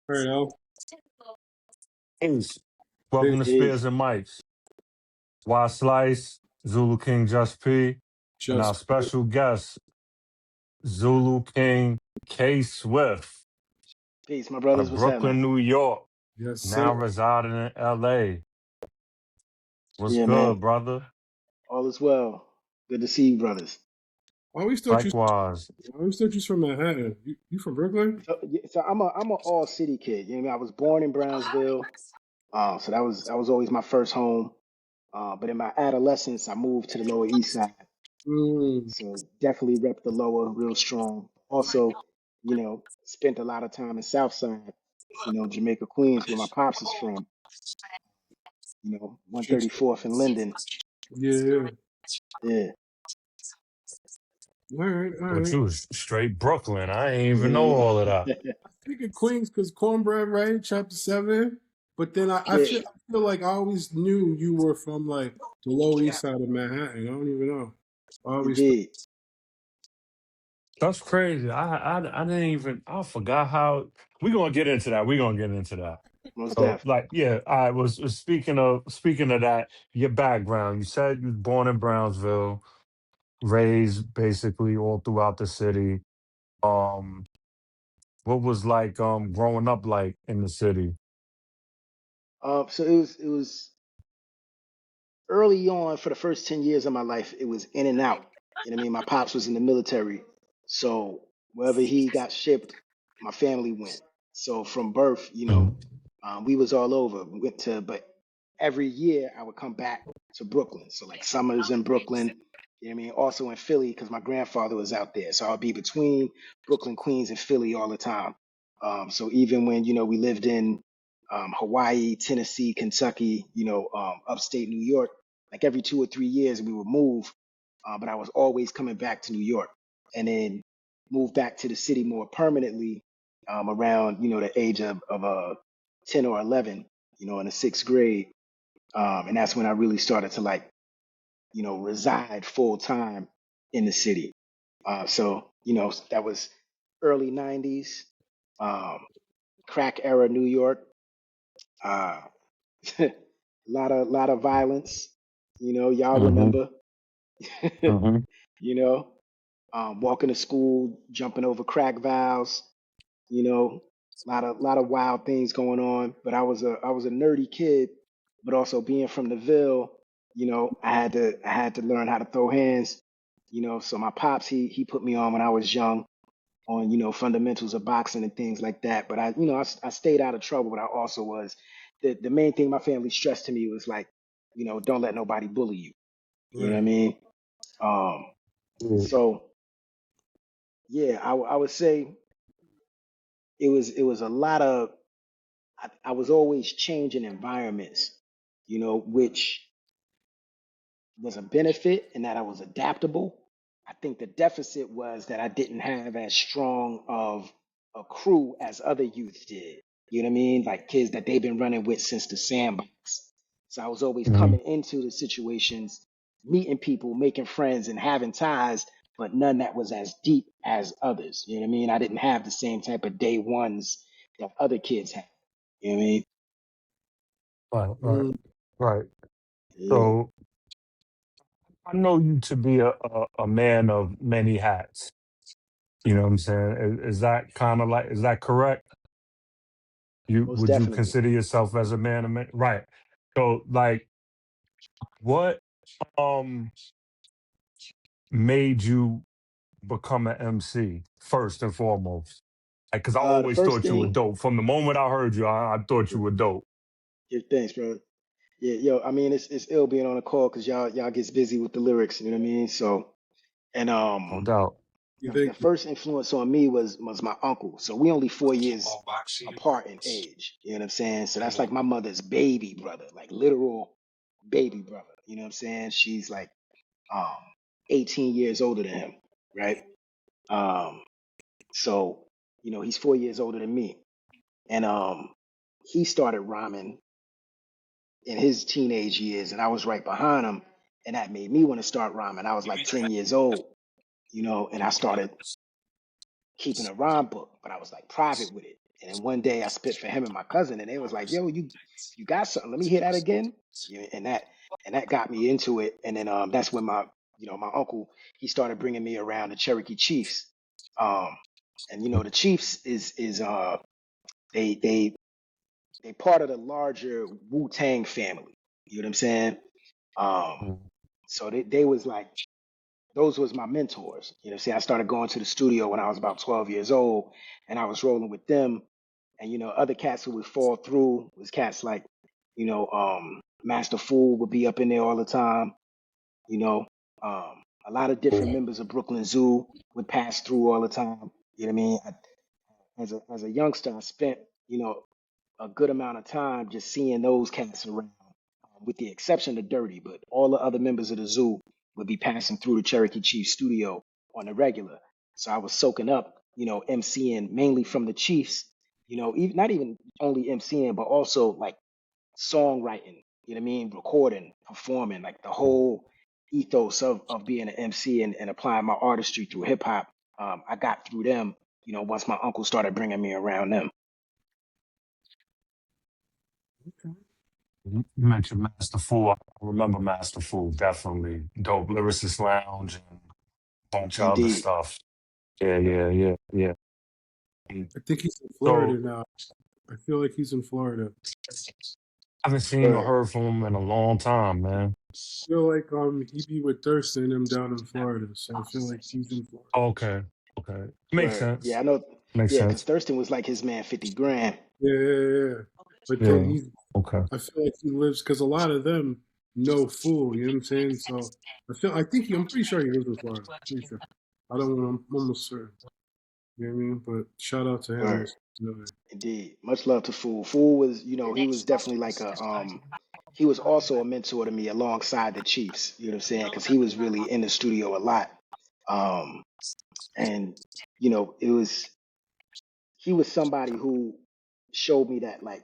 All right, Al. Peace. Peace. Welcome to Spearz Peace. and Micz. Y Slice, Zulu King Just P, and our Just special guest, Zulu King K Swift, Peace, my out brothers. of What's happening? Brooklyn, New York, yes, sir. now residing in LA. What's Yeah, man. good, brother? All is well. Good to see you, brothers. I always thought you. Likewise. I always thought you was from Manhattan. You from Brooklyn? So, so I'm an all city kid. You know, what I mean? I was born in Brownsville, so that was always my first home. But in my adolescence, I moved to the Lower East Side. Mm. So definitely rep the Lower real strong. Also, spent a lot of time in South Side. Jamaica, Queens, where my pops is from. Shit's, 134th and Linden. yeah. Yeah. All right, all But right. you was straight Brooklyn. I ain't even know Mhm. all of that. I think of Queens because Cornbread, right? Chapter 7. But then I Yeah, feel like I always knew you were from like the Lower East Side of Manhattan. I don't even know. I always thought. indeed. That's crazy. I didn't even, I forgot how. We're going to get into that. We're going to get into that. Most So, def. like, yeah, I was speaking of that. Your background. You said you was born in Brownsville, raised basically all throughout the city. Um, what was like growing up like in the city? So it was early on for the first 10 years of my life, it was in and out. You know what I mean? My pops was in the military. So wherever he got shipped, my family went. So from birth, Mhm. we was all over. We went to, but every year I would come back to Brooklyn. So like summers in Brooklyn, you know what I mean? Also in Philly, because my grandfather was out there. So I'll be between Brooklyn, Queens, and Philly all the time. So even when, we lived in Hawaii, Tennessee, Kentucky, upstate New York, like every 2 or 3 years we would move, but I was always coming back to New York, and then moved back to the city more permanently around the age of 10 or 11, in the sixth grade, and that's when I really started to like reside full time in the city. So that was early '90s, um, crack era New York. Uh, a lot of violence. Y'all Mhm. remember. Mhm. you know, walking to school, jumping over crack valves. A lot of wild things going on. But I was a nerdy kid, but also being from the Ville, I had to learn how to throw hands. So my pops he put me on when I was young on fundamentals of boxing and things like that. But I stayed out of trouble. But I also was the main thing my family stressed to me was like, don't let nobody bully you. You know what I Right. mean? Um, Yeah. so yeah, I would say it was a lot of I was always changing environments, which was a benefit in that I was adaptable. I think the deficit was that I didn't have as strong of a crew as other youth did. You know what I mean? Like kids that they've been running with since the sandbox. So I was always Mhm. coming into the situations, meeting people, making friends, and having ties, but none that was as deep as others. You know what I mean? I didn't have the same type of day ones that other kids had. You know what I mean? Right. Right. Mm. Right. Yeah. So I know you to be a man of many hats. You know what I'm saying? Is that kind of like, is that correct? You Most would you definitely. consider yourself as a man of many? Right. So like, what um made you become an MC first and foremost? Like, cause I The always first thought you were thing, dope. From the moment I heard you, I thought you were dope. yeah, thanks, bro. Yeah, yo, I mean, it's ill being on a call because y'all gets busy with the lyrics. You know what I mean? So, and No doubt. You the think? first influence on me was my uncle. So we only 4 years apart in age. You know what I'm saying? So that's like my mother's baby brother, like literal baby brother. You know what I'm saying? She's like um 18 years older than him, right? Um, so he's 4 years older than me, and he started rhyming in his teenage years, and I was right behind him, and that made me want to start rhyming. I was like 10 years old, and I started keeping a rhyme book, but I was like private with it. And then one day I spit for him and my cousin, and they was like, "Yo, you got something? Let me hear that again." Yeah, and that got me into it. And then that's when my uncle, he started bringing me around the Cherokee Chiefs. Um, and the Chiefs is they part of the larger Wu Tang family. You know what I'm saying? Um, so they was like, those was my mentors. You know what I'm saying? I started going to the studio when I was about 12 years old, and I was rolling with them. And other cats who would fall through was cats like, Master Fool would be up in there all the time. You know, a lot of different members of Brooklyn Zoo would pass through all the time. You know what I mean? As a youngster, I spent a good amount of time just seeing those cats around, with the exception of Dirty, but all the other members of the zoo would be passing through the Cherokee Chiefs studio on the regular. So I was soaking up, MCing mainly from the Chiefs, not even only MCing, but also like songwriting, you know what I mean? Recording, performing, like the whole ethos of being an MC and applying my artistry through hip hop. I got through them, once my uncle started bringing me around them. You mentioned Master Fool. I remember Master Fool, definitely. Dope Lyricist Lounge and a bunch of other Indeed. stuff. Yeah. I think he's in Florida So now. I feel like he's in Florida. I haven't seen or Word. heard from him in a long time, man. I feel like he be with Thurston and him down in Florida, so I feel like he's in Florida. Okay. Makes Word. Yeah, sense. I know. Makes Yeah, because sense. Thurston was like his man 50 grand. Yeah. But then Yeah. Okay. I feel like he lives, because a lot of them know Fool, you know what I'm saying? So I'm pretty sure he lives in Florida. Pretty sure. I'm almost certain. You know what I mean? But shout out to him. Word. Indeed. Much love to Fool. Fool was, he was definitely like he was also a mentor to me alongside the Chiefs, you know what I'm saying? Because he was really in the studio a lot. And, he was somebody who showed me that like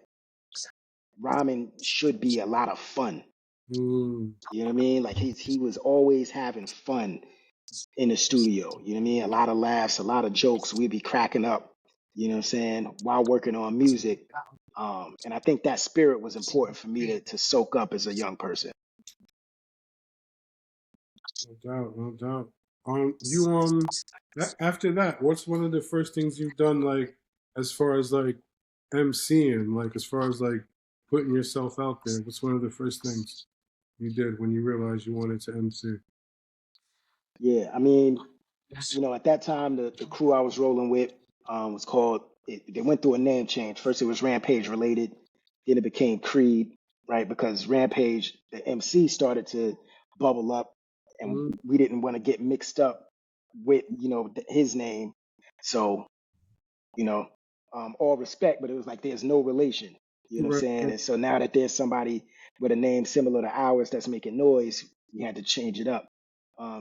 rhyming should be a lot of fun. Mm. You know what I mean? Like he was always having fun in the studio. You know what I mean? A lot of laughs, a lot of jokes. We'd be cracking up, you know what I'm saying, while working on music. And I think that spirit was important for me to soak up as a young person. No doubt. After that, what's one of the first things you've done, like, as far as like MCing, like as far as like putting yourself out there? What's one of the first things you did when you realized you wanted to MC? Yeah, I mean, at that time, the crew I was rolling with was called, they went through a name change. First, it was Rampage related, then it became Creed, right? Because Rampage, the MC, started to bubble up, and Mm. we didn't want to get mixed up with, his name. So, all respect, but it was like there's no relation, you know what I'm Right. saying? And so now that there's somebody with a name similar to ours that's making noise, we had to change it up.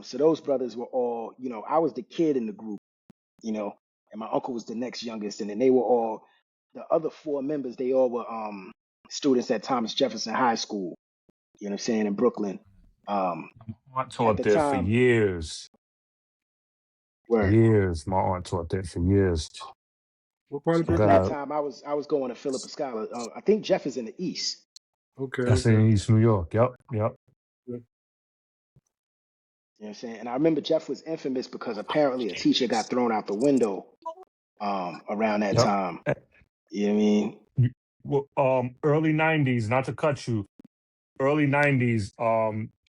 So those brothers were all, I was the kid in the group, and my uncle was the next youngest, and then they were all the other four members. They all were students at Thomas Jefferson High School. You know what I'm saying, in Brooklyn. My aunt At taught the there for time, years. where My aunt taught there for years. What part of I at Brooklyn? that got time I was going to Philippa Scholar. I think Jeff is in the East. that's Okay. in East New York. Yep. Yeah. You know what I'm saying? And I remember Jeff was infamous because apparently a teacher got thrown out the window around that Yep. time. You know what I mean? Well, early '90s. Not to cut you. Early '90s.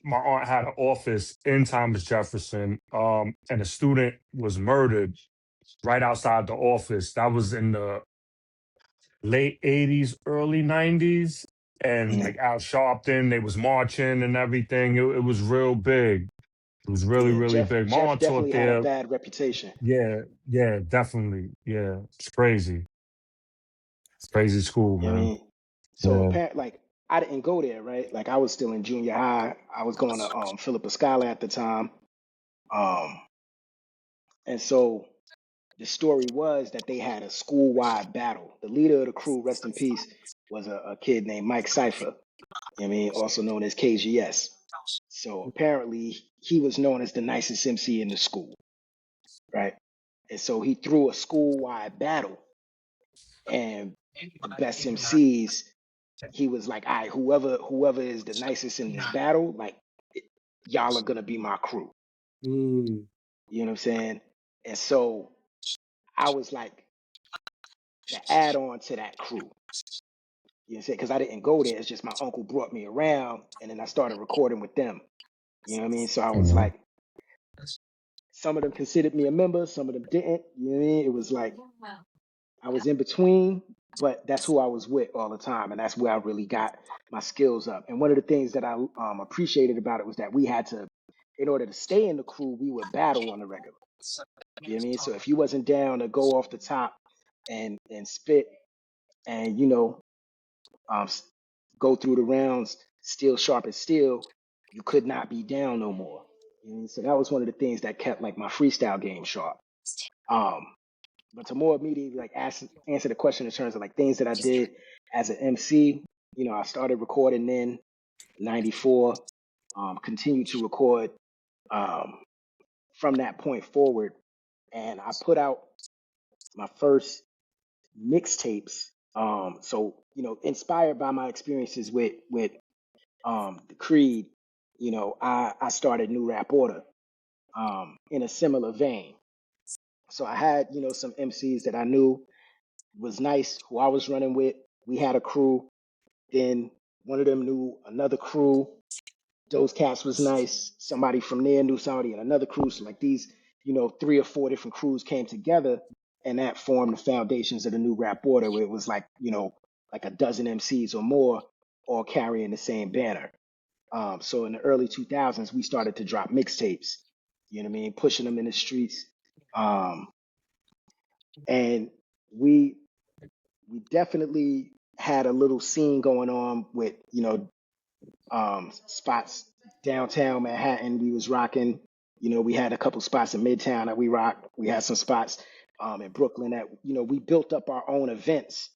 My aunt had an office in Thomas Jefferson. And a student was murdered right outside the office. That was in the late '80s, early '90s. And Mhm. like Al Sharpton, they was marching and everything. It was real big. It was really, Yeah, really big. My Jeff aunt taught definitely had a there. bad reputation. Yeah, definitely. Yeah, it's crazy. It's crazy school, You know what I man. mean? So Yeah. apparently, like, I didn't go there, right? Like I was still in junior high. I was going to Philippa Scholar at the time. Um, and so the story was that they had a school-wide battle. The leader of the crew, rest in peace, was a kid named Mike Cypher. You know what I mean? Also known as KGS. So apparently he was known as the nicest MC in the school, right? And so he threw a school-wide battle, And the best MCs, he was like, all right, whoever is the nicest in this battle, like y'all are gonna be my crew. Mm. You know what I'm saying? And so I was like the add-on to that crew. You know what I'm saying? Because I didn't go there. It's just my uncle brought me around, and then I started recording with them. You know what I mean? So I was Mhm. like, some of them considered me a member, some of them didn't. You know what I mean? It was like I was in between, but that's who I was with all the time, and that's where I really got my skills up. And one of the things that I appreciated about it was that we had to, in order to stay in the crew, we would battle on the regular. You know what I mean? So if you wasn't down to go off the top and spit and um, s- go through the rounds steel sharp as steel, you could not be down no more. You know what I mean? So that was one of the things that kept like my freestyle game sharp. Um, but to more immediately like answer the question in terms of like things that I did as an MC, I started recording in '94, continued to record um, from that point forward, and I put out my first mixtapes. So inspired by my experiences with the Creed, I started New Rap Order in a similar vein. So I had some MCs that I knew was nice, who I was running with. We had a crew. Then one of them knew another crew. Those cats was nice. Somebody from there knew somebody in another crew. So like these, 3 or 4 different crews came together, and that formed the foundations of the New Rap Order, where it was like, like a dozen MCs or more, all carrying the same banner. So in the early 2000s, we started to drop mixtapes. You know what I mean? Pushing them in the streets. Um, and we we definitely had a little scene going on with spots downtown Manhattan. We was rocking. We had a couple spots in Midtown that we rocked. We had some spots in Brooklyn that we built up our own events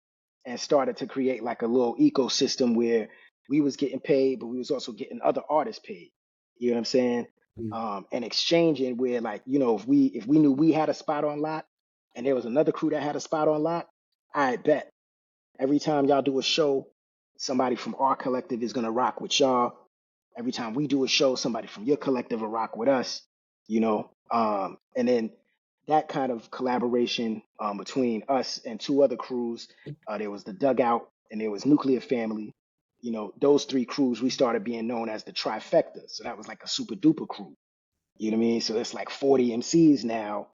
and started to create like a little ecosystem where we was getting paid, but we was also getting other artists paid. You know what I'm saying? Mm. And exchanging where like if we knew we had a spot on lock and there was another crew that had a spot on lock, I bet every time y'all do a show, somebody from our collective is gonna rock with y'all. Every time we do a show, somebody from your collective will rock with us. And then that kind of collaboration between us and 2 other crews. There was the Dugout and there was Nuclear Family. Those 3 crews we started being known as the trifecta. So that was like a super duper crew. You know what I mean? So it's like 40 MCs now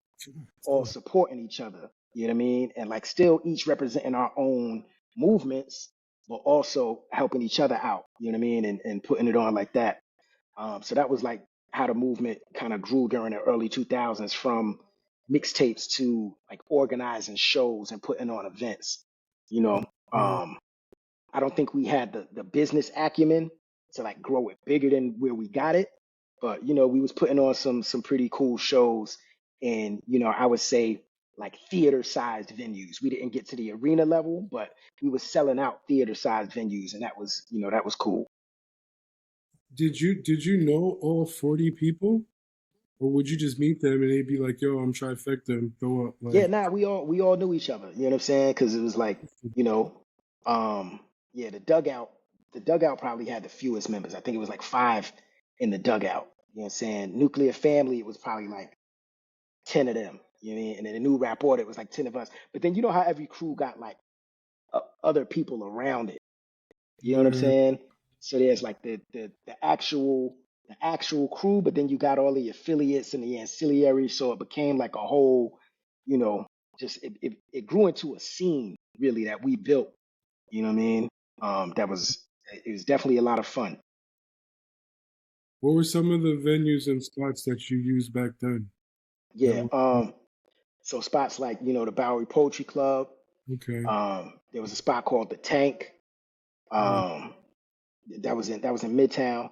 all supporting each other. You know what I mean? And like still each representing our own movements, but also helping each other out. You know what I mean? And putting it on like that. So that was like how the movement kind of grew during the early 2000s from mixtapes to like organizing shows and putting on events. You know, Mm. um, I don't think we had the business acumen to like grow it bigger than where we got it, but we was putting on some pretty cool shows, and I would say like theater sized venues. We didn't get to the arena level, but we were selling out theater sized venues, and that was cool. Did you know all 40 people, or would you just meet them and they'd be like, "Yo, I'm trifecta," and throw up Yeah, like? nah, we all knew each other. You know what I'm saying? Because it was like, you know, um, yeah, the dugout probably had the fewest members. I think it was like 5 in the dugout. You know what I'm saying? Nuclear Family, it was probably like 10 of them. You know what I mean? And then the New Rap Order, it was like 10 of us. But then you know how every crew got like other people around it. You know what I'm Yeah. saying? So there's like the actual crew, but then you got all the affiliates and the ancillaries. So it became like a whole, you know, just it grew into a scene really that we built. You know what I mean? That was it was definitely a lot of fun. What were some of the venues and spots that you used back then? That Yeah. were So spots like the Bowery Poetry Club. okay. There was a spot called the Tank. Yeah. Um, that was in Midtown.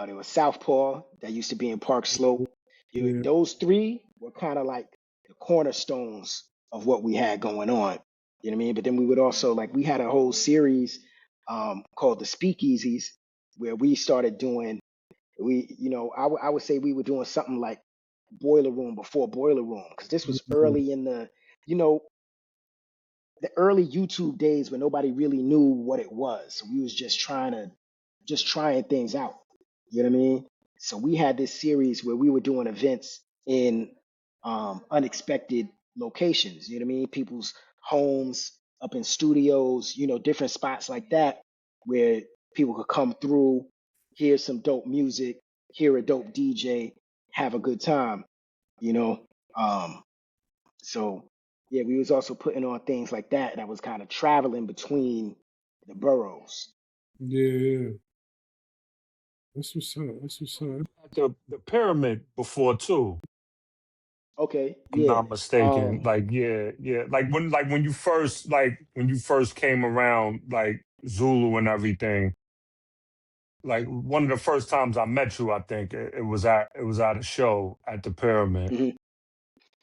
There was Southpaw that used to be in Park Slope. Yeah. Those 3 were kind of like the cornerstones of what we had going on. You know what I mean? But then we would also like we had a whole series called the Speakeasies where we started doing I would say we were doing something like Boiler Room before Boiler Room because this was Mm. early in the you know the early YouTube days when nobody really knew what it was. So we was just trying things out. You know what I mean? So we had this series where we were doing events in unexpected locations. You know what I mean? People's homes, up in studios, different spots like that where people could come through, hear some dope music, hear a dope DJ, have a good time. You know, so yeah, we was also putting on things like that was kind of traveling between the boroughs. Yeah. That's what's up. That's what's up. The pyramid before too. Okay, I'm yeah. not mistaken. Like yeah. Like when you first came around, like Zulu and everything. Like one of the first times I met you, I think it was at a show at the pyramid. hmm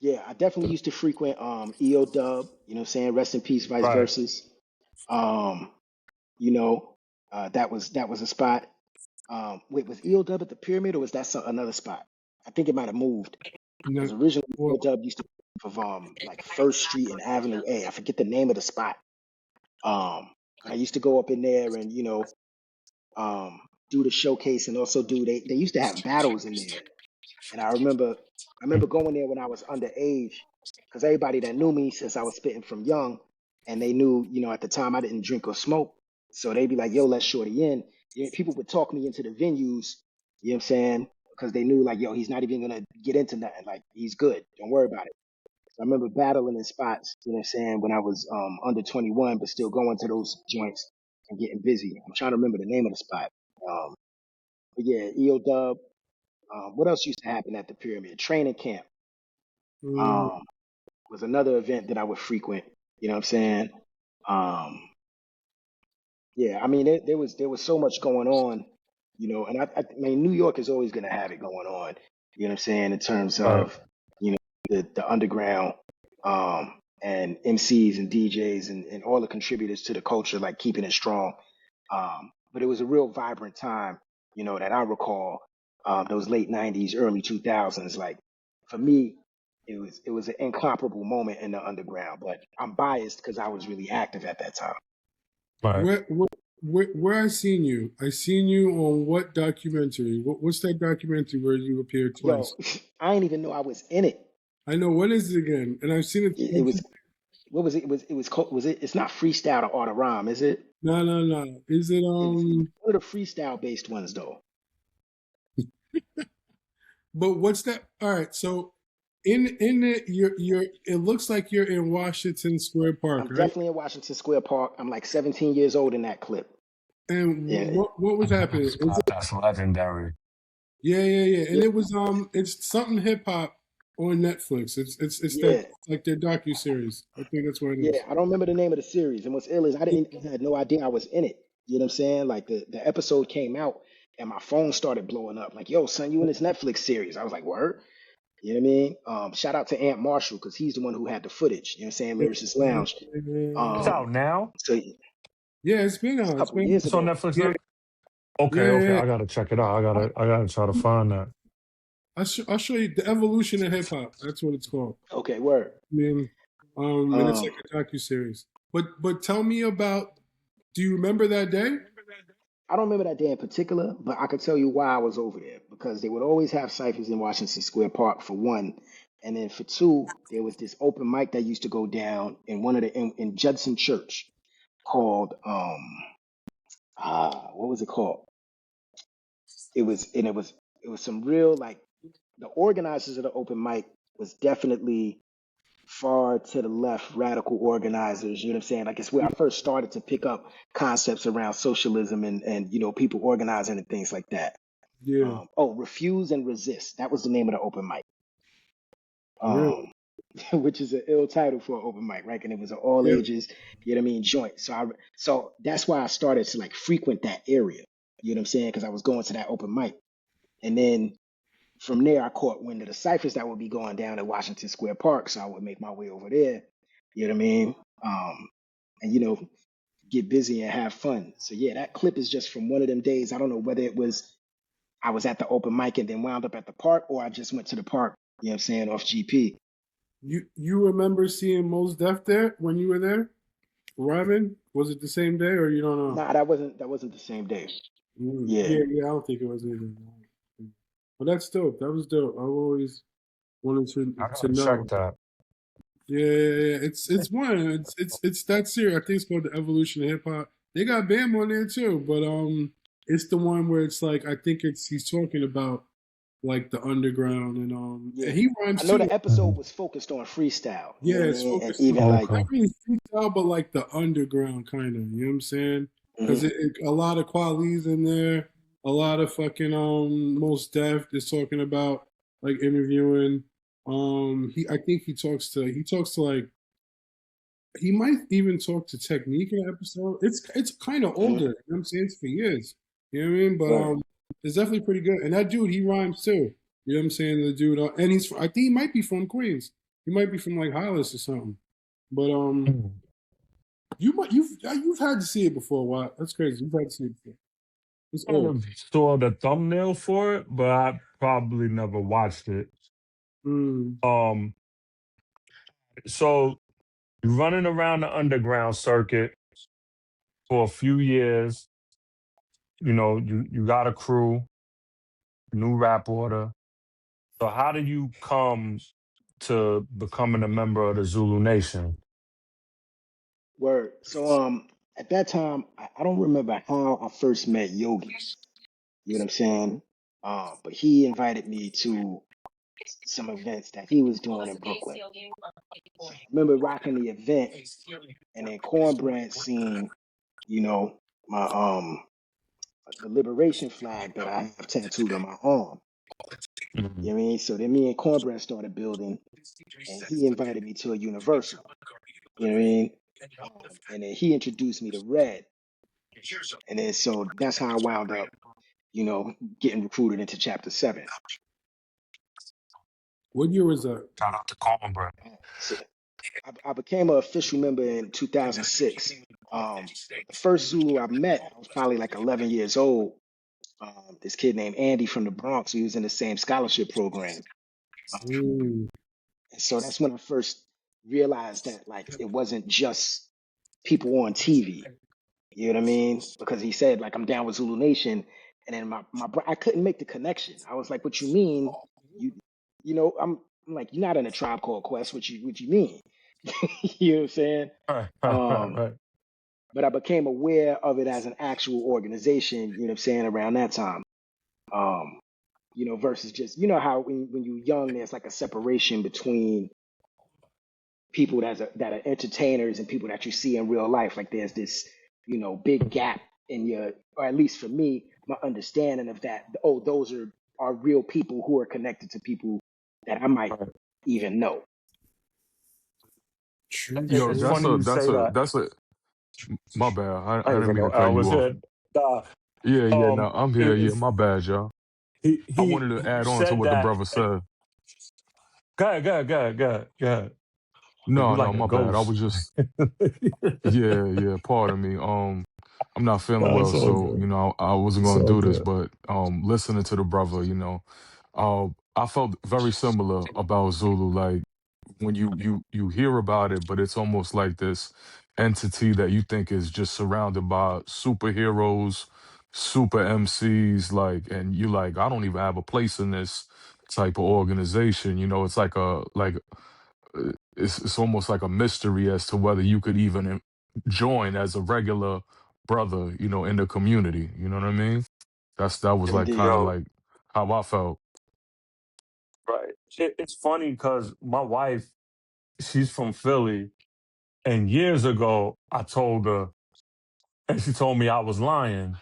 Yeah, I definitely used to frequent EO Dub, you know what I'm saying? Rest in peace, vice Right. versus. Um, you know, that was a spot. Wait, was EO Dub at the pyramid or was that another spot? I think it might have moved. Because No, originally EO well, Dub used to be off of like First Street and Avenue A. I forget the name of the spot. But I used to go up in there and, do the showcase and also they used to have battles in there. And I remember going there when I was underage, because everybody that knew me since I was spitting from young, and they knew, at the time I didn't drink or smoke. So they'd be like, yo, let's shorty in. Yeah, people would talk me into the venues, you know what I'm saying? Because they knew like, yo, he's not even gonna get into nothing. Like he's good. Don't worry about it. So I remember battling in spots, you know what I'm saying, when I was under 21, but still going to those joints and getting busy. I'm trying to remember the name of the spot. Um, but yeah, EO Dub. What else used to happen at the pyramid? Training camp mm, um, was another event that I would frequent. You know what I'm saying? Um, yeah, I mean, there was so much going on, and I mean, New York is always going to have it going on. You know what I'm saying? In terms Right. of the underground and MCs and DJs and all the contributors to the culture, like keeping it strong. But it was a real vibrant time, that I recall, those late '90s, early 2000s. Like for me, it was an incomparable moment in the underground. But I'm biased because I was really active at that time. Right. where I seen you? I seen you on what documentary? What's that documentary where you appeared twice? Yo, I didn't even know I was in it. I know, what is it again? And I've seen it. It was what was it? Was it? It's not freestyle or art of rhyme, is it? No. Is it It was one of the freestyle based ones though. But what's that? All right, so in it, you're. It looks like you're in Washington Square Park, I'm right? definitely in Washington Square Park. I'm like 17 years old in that clip. And Yeah, what was happening? Is it, That's legendary. yeah. And yeah, it was it's something hip hop on Netflix. It's that, yeah, like their docu series. I think that's what it yeah. is. I don't remember the name of the series. And what's ill is I had no idea I was in it. You know what I'm saying? Like the episode came out and my phone started blowing up. Like, yo, son, you in this Netflix series? I was like, word. You know what I mean? Shout out to Aunt Marshall because he's the one who had the footage. You know what I'm saying? Lyricist Lounge. It's out now. So Yeah, it's been a out. It's couple been years It's on ago. Netflix yeah, now. Okay. yeah. I gotta check it out. I gotta try to find that. I'll show you the evolution of hip hop. That's what it's called. Okay, word. I mean, and it's Um, like a docu series. But tell me about. Do you remember that day? I don't remember that day in particular, but I could tell you why I was over there because they would always have ciphers in Washington Square Park for one, and then for two, there was this open mic that used to go down in one of the in Judson Church called what was it called? It was some real like the organizers of the open mic was definitely far to the left radical organizers. You know what I'm saying? Like it's where I first started to pick up concepts around socialism and people organizing and things like that. Yeah, Refuse and Resist. That was the name of the open mic. really. Um, which is an ill title for an open mic, right? And it was an all Yeah, ages, you know what I mean, joint. So that's why I started to like frequent that area. You know what I'm saying? Because I was going to that open mic, and then from there I caught wind of the ciphers that would be going down at Washington Square Park. So I would make my way over there. You know what I mean? And get busy and have fun. So yeah, that clip is just from one of them days. I don't know whether it was I was at the open mic and then wound up at the park, or I just went to the park. You know what I'm saying, off GP. you remember seeing Mos Def there when you were there? rhyming? Was it the same day or you don't know? Nah, that wasn't the same day. Yeah. Yeah, I don't think it was either. But that's dope. That was dope. I've always wanted I to gotta check know. that. Yeah. It's one. It's that series. I think it's called The Evolution of Hip Hop. They got Bam on there too, but it's the one where it's like I think he's talking about like the underground and Yeah. he rhymes I know too. the episode was focused on freestyle. You know Yeah, what I it's mean? And focused even on like, not really freestyle, but like the underground kind of. You know what I'm saying? Because mhm. a lot of Quali's in there, a lot of fucking Most Def is talking about like interviewing. I think he talks to like he might even talk to Technique in the episode. It's kind of older. You know what I'm saying? It's for years. You know what I mean? But Word. it's definitely pretty good. And that dude, he rhymes too. You know what I'm saying? The dude, and I think he might be from Queens. He might be from like Hollis or something. But you've had to see it before. Wow, that's crazy. You've had to see it before. It's I old. saw the thumbnail for it, but I probably never watched it. Mm. So you're running around the underground circuit for a few years. You know, you got a crew, new rap order. So how did you come to becoming a member of the Zulu Nation? Word. So at that time, I don't remember how I first met Yogi. You know what I'm saying? But he invited me to some events that he was doing in Brooklyn. So I remember rocking the event and then Cornbread seen, you know, my the liberation flag that I have tattooed on my arm. Mhm. You know what I mean? So then me and Cornbread started building and he invited me to a Universal. You know what I mean? And then he introduced me to Red. And then so that's how I wound up, getting recruited into Chapter 7. What year was that? Shout out to Cornbread. So I became an official member in 2006. But the first Zulu I met, I was probably like 11 years old. This kid named Andy from the Bronx. He was in the same scholarship program. Mm. And so that's when I first realized that like it wasn't just people on TV. You know what I mean? Because he said like I'm down with Zulu Nation, and then I couldn't make the connection. I was like, "What you mean? You I'm like, you're not in a Tribe Called Quest. What you mean?" You know what I'm saying? Um, Right. but I became aware of it as an actual organization. You know what I'm saying? Around that time, um, versus just how when you're young, there's like a separation between people that are entertainers and people that you see in real life. Like there's this, big gap in your, or at least for me, my understanding of that. Oh, those are real people who are connected to people that I might Right. even know. True, It- Yo, It's true. funny you say that. that's a my bad. I I didn't didn't even mean know to cut Al you was off. here. Nah, Yeah, no, I'm here. Yeah, it's my bad, y'all. I he wanted to add on to said what the that. brother said. Go ahead. You No, like a my bad. I ghost. was just yeah, pardon me. I'm not feeling No, well, it's all so good. I wasn't It's gonna all do this, good. but listening to the brother, I felt very similar about Zulu. Like when you hear about it, but it's almost like this entity that you think is just surrounded by superheroes, super MCs, like, and you like, I don't even have a place in this type of organization. It's like it's almost like a mystery as to whether you could even join as a regular brother, in the community. You know what I mean? That was like kind Indeed. of Yo, like how I felt. right. It's funny because my wife, she's from Philly, and years ago I told her, and she told me I was lying,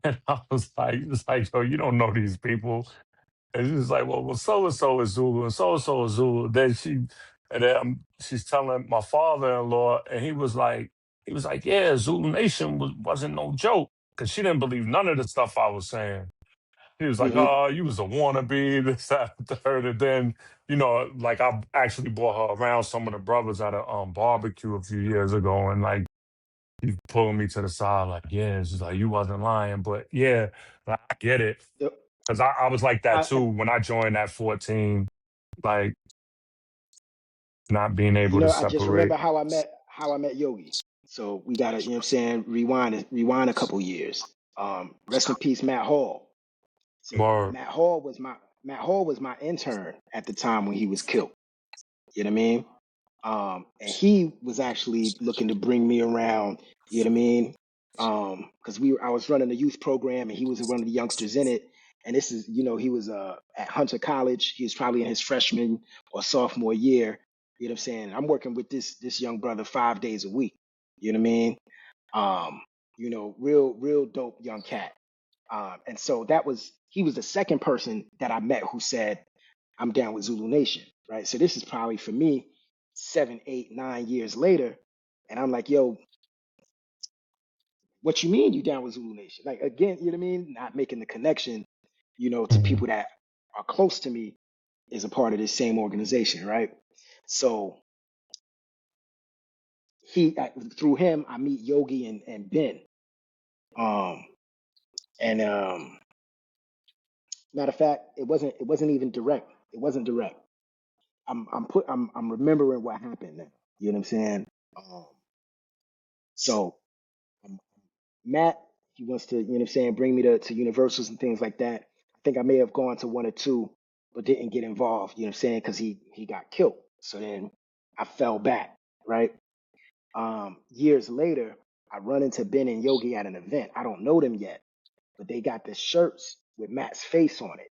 and I was like, it's like, yo, you don't know these people. And she's like, well, so and so is Zulu, and so is Zulu. And then she's telling my father-in-law, and he was like, yeah, Zulu Nation wasn't no joke, because she didn't believe none of the stuff I was saying. He was like, Hmm. oh, you was a wannabe, this, that, the third. And then, like I actually brought her around some of the brothers at a barbecue a few years ago, and like he's pulling me to the side, like, yeah, it's just like you wasn't lying, but yeah, like, I get it. Because I was like that I, too when I joined at 14, like not being You able to know, I just remember separate. how I met Yogi. So we gotta, you know what I'm saying, rewind a couple years. Rest in peace, Matt Hall. So Word. Matt Hall was my intern at the time when he was killed. You know what I mean? And he was actually looking to bring me around. You know what I mean? Because I was running a youth program, and he was one of the youngsters in it. And this is, he was at Hunter College. He was probably in his freshman or sophomore year. You know what I'm saying? I'm working with this young brother 5 days a week. You know what I mean? Real dope young cat. And so he was the second person that I met who said, I'm down with Zulu Nation, right? So this is probably for me 7, 8, 9 years later. And I'm like, yo, what you mean you down with Zulu Nation? Like, again, you know what I mean? Not making the connection, to Mhm. people that are close to me is a part of this same organization, right? So through him, I meet Yogi and Ben. Um, and Matter of fact, it wasn't even direct. It wasn't direct. I'm remembering what happened now. You know what I'm saying? Um, so um, Matt, he wants to, what I'm saying, bring me to Universals and things like that. I think I may have gone to one or two, but didn't get involved, you know what I'm saying, because he got killed. So then I fell back, right? Years later, I run into Ben and Yogi at an event. I don't know them yet, but they got the shirts with Matt's face on it.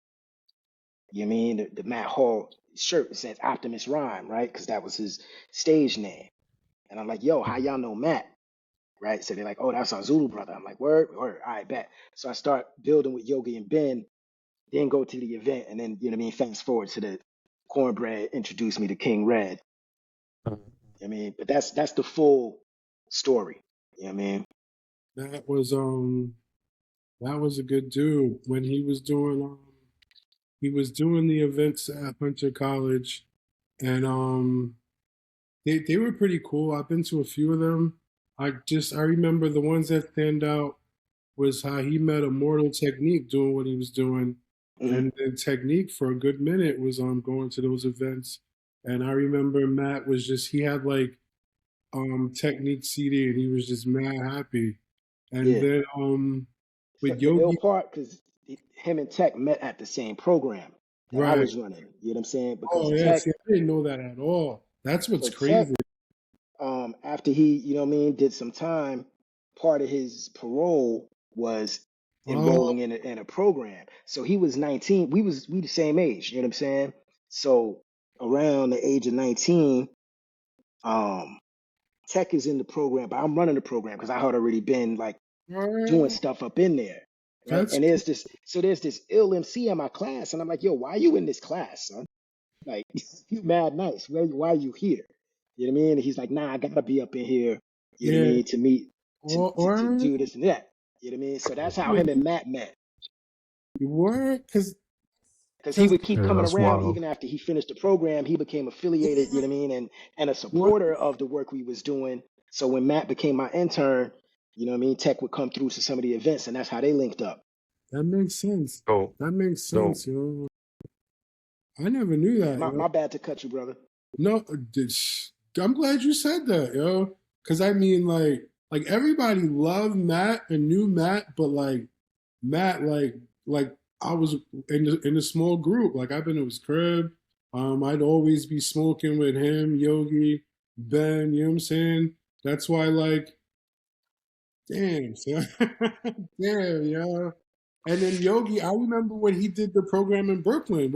You know what I mean? The Matt Hall shirt, it says Optimus Rhyme, right? Because that was his stage name. And I'm like, yo, how y'all know Matt? Right? So they're like, oh, that's our Zulu brother. I'm like, word, word, all right, bet. So I start building with Yogi and Ben, then go to the event, and then, you know what I mean, fast forward to the Cornbread introduced me to King Red. I mean, but that's the full story. You know what I mean? That was a good dude when he was doing the events at Hunter College, and they were pretty cool. I've been to a few of them. I remember the ones that stand out was how he met Immortal Technique doing what he was doing, Hmm. and then Technique for a good minute was going to those events. And I remember Matt was just he had like Technique CD, and he was just mad happy. And Yeah. then with The ill Yogi, part, because him and Tech met at the same program that I right? was running. You know what I'm saying? Because Oh yeah, see, I didn't know that at all. That's what's So Tech, crazy. after he, you know what I mean, did some time, part of his parole was Oh, enrolling in a program. So he was 19. We the same age, you know what I'm saying? So around the age of 19, um, Tech is in the program, but I'm running the program because I had already been like doing oh, stuff up in there. Right. that's And there's this ill MC in my class, and I'm like, yo, why are you in this class, son? Like, you mad nice. Why are you here? You know what I mean? And he's like, nah, I gotta be up in here, you know what I yeah. mean, to meet to Or do this and that. You know what I mean? So that's how yeah, him and Matt met. you were Because he because would keep Yeah, coming that's around wild. even after he finished the program, he became affiliated, you know what I mean, and a what supporter of the work we was doing. So when Matt became my intern, you know what I mean, Tech would come through to some of the events, and that's how they linked up. that makes sense. Dope. That makes Dope. sense, yo. I never knew that, My yo. my bad to cut you, brother. No, I'm glad you said that, yo. Because I mean, like everybody loved Matt and knew Matt, but like Matt, like I was in a small group. Like I've been to his crib. I'd always be smoking with him, Yogi, Ben. You know what I'm saying? That's why, like, damn, son. Damn, yo. And then Yogi, I remember when he did the program in Brooklyn.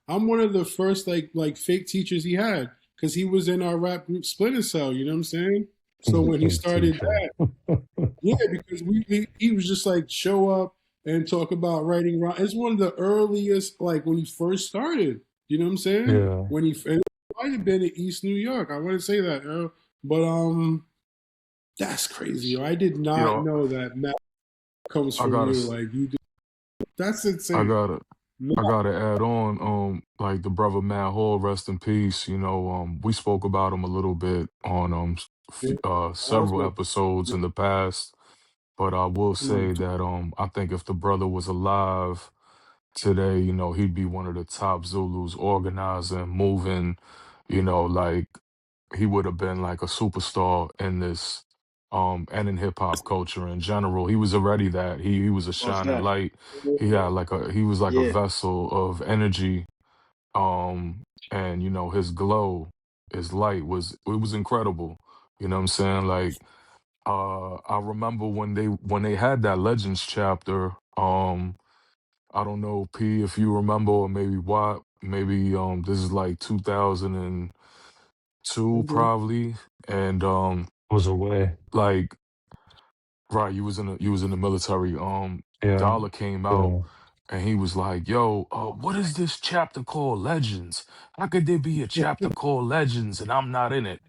I'm one of the first like fake teachers he had because he was in our rap group Splinter Cell. You know what I'm saying? So when he Big started teacher. that, yeah, because he was just like show up and talk about writing. It's one of the earliest, like when he first started. You know what I'm saying? Yeah. When it might have been in East New York. I want to say that, yo. But that's crazy. Yo. I did You not know, know that Matt comes I from gotta, you. s- Like you, that's I insane. gotta, I gotta add on, like the brother Matt Hall, rest in peace. You know, we spoke about him a little bit on Yeah, several also, episodes in the past. But I will say that I think if the brother was alive today, you know, he'd be one of the top Zulus organizing, moving, you know, like he would have been like a superstar in this and in hip hop culture in general. He was already that. He was a Most shining definitely. light. He was like a Yeah. vessel of energy. And you know, his glow, his light was incredible. You know what I'm saying? Like I remember when they had that Legends chapter, I don't know, P, if you remember, or maybe what, maybe this is like 2002 Mhm. probably. And Was away. like right, you was in the military. Yeah, Dollar came out yeah. and he was like, "Yo, what is this chapter called Legends? How could there be a chapter called Legends and I'm not in it?"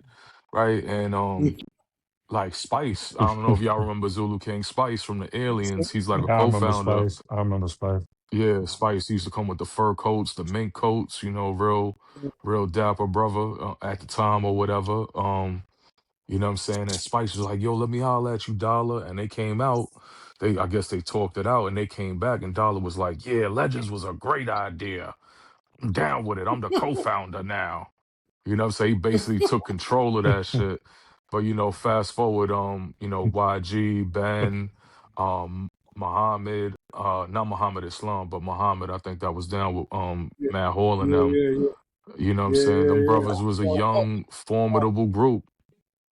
Right? And like Spice, I don't know if y'all remember Zulu King Spice from the Aliens. He's like a I remember co-founder. Spice. I remember Spice. Yeah, Spice used to come with the fur coats, the mink coats, you know, real dapper brother at the time or whatever. You know what I'm saying? And Spice was like, "Yo, let me holler at you, Dollar." And they came out. I guess they talked it out and they came back and Dollar was like, "Yeah, Legends was a great idea. I'm down with it. I'm the co-founder now." You know what I'm saying? He basically took control of that shit. But you know, fast forward, you know, YG, Ben, Muhammad, not Muhammad Islam, but Muhammad, I think that was down with Yeah, Matt Hall and yeah, them. yeah, yeah, You know what I'm yeah, saying? Them yeah, brothers was a young, formidable group,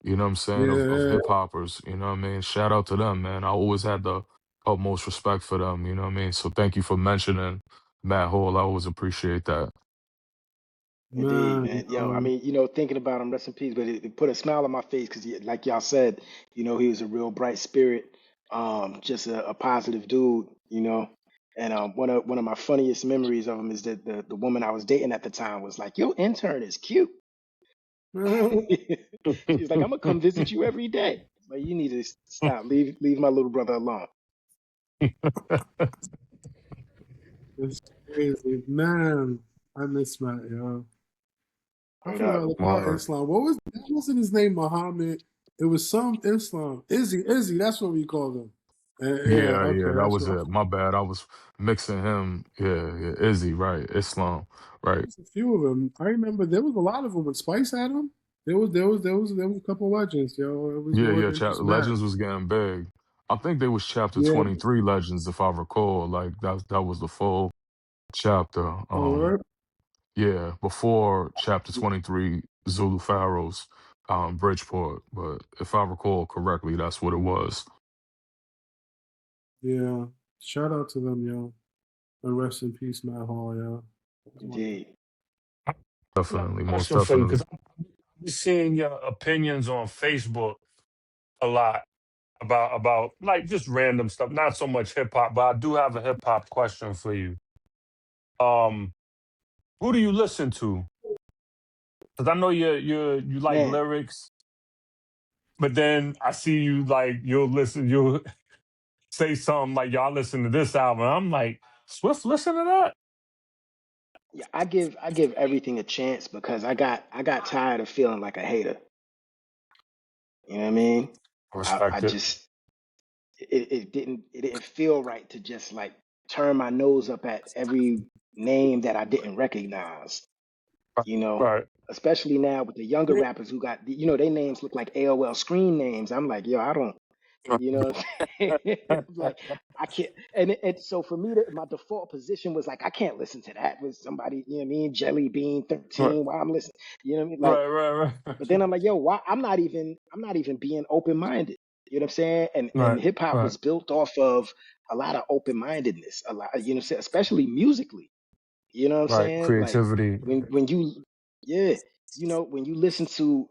you know what I'm saying, of yeah. hip hoppers. You know what I mean? Shout out to them, man. I always had the utmost respect for them, you know what I mean? So thank you for mentioning Matt Hall. I always appreciate that. Indeed, Man, man. Yo, I mean, you know, thinking about him, rest in peace, but it put a smile on my face because, like y'all said, you know, he was a real bright spirit, just a positive dude, you know. And one of my funniest memories of him is that the woman I was dating at the time was like, "Your intern is cute." She's like, "I'm gonna come visit you every day." But you need to stop. Leave my little brother alone. it's crazy. Man, I miss Matt, yo. I Word forgot up. all about Word. Islam. That wasn't his name Muhammad. It was some Islam. Izzy, that's what we called him. Yeah, Yeah, okay, that that's was what it. My bad. I was mixing him. Yeah, Izzy, right. Islam, right. there's a few of them. I remember there was a lot of them when Spice had them. There was a couple legends, yo. It was more Yeah, than just Matt. Legends was getting big. I think they was chapter Yeah. 23 Legends, if I recall. Like that was the full chapter. Oh, word? Yeah, before chapter 23 Zulu Pharaohs, Bridgeport. But if I recall correctly, that's what it was. Yeah. Shout out to them, yo. And rest in peace, Matt Hall, yo. That was one of Indeed. I got Definitely, a most question for you definitely. because I'm seeing your opinions on Facebook a lot about like just random stuff, not so much hip hop, but I do have a hip hop question for you. Um, who do you listen to? Because I know you like Man, lyrics, but then I see you like you'll say something like y'all listen to this album. I'm like, Swift listen to that? yeah, I give everything a chance because I got tired of feeling like a hater. You know what I mean? I I respect it. just it didn't feel right to just like turn my nose up at every name that I didn't recognize, you know, Right. especially now with the younger rappers who got, you know, their names look like AOL screen names. I'm like, yo, I don't, you know what I'm saying? Like, I can't. And so for me, my default position was like, I can't listen to that with somebody, you know what I mean? Jelly Bean Right. 13 while I'm listening, you know what I mean? Like, Right. but then I'm like, yo, why? I'm not even being open minded. You know what I'm saying? And Right. hip hop Right. was built off of a lot of open mindedness, a lot, you know what I'm saying? Especially musically. You know what I'm Right. saying? Like Creativity. when you, yeah, you know, when you listen to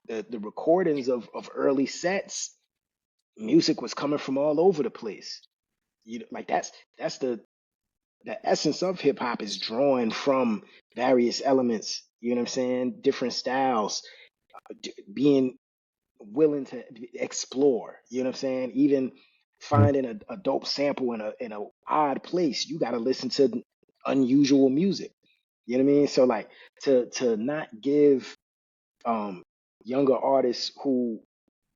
the recordings of early sets, music was coming from all over the place. You know, like that's the essence of hip hop is drawing from various elements. You know what I'm saying? Different styles, being willing to explore. You know what I'm saying? Even Mm. finding a dope sample in a odd place, you got to listen to unusual music. You know what I mean? So like to not give um younger artists who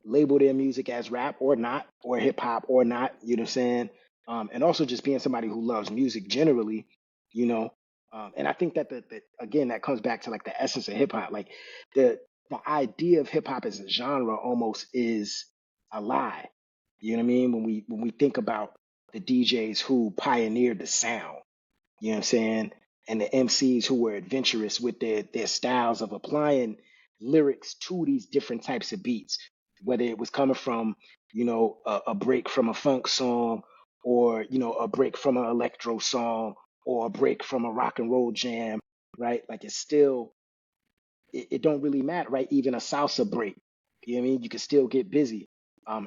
label their music as rap or not, or hip hop or not, you know what I'm saying? And also just being somebody who loves music generally, you know. And I think that again that comes back to like the essence of hip hop, like the the idea of hip hop as a genre almost is a lie. You know what I mean? When we think about the DJs who pioneered the sound, you know what I'm saying? And the MCs who were adventurous with their styles of applying lyrics to these different types of beats, whether it was coming from, a break from a funk song, or, a break from an electro song, or a break from a rock and roll jam, right? Like it's still, it don't really matter, right? Even a salsa break, you know what I mean? You can still get busy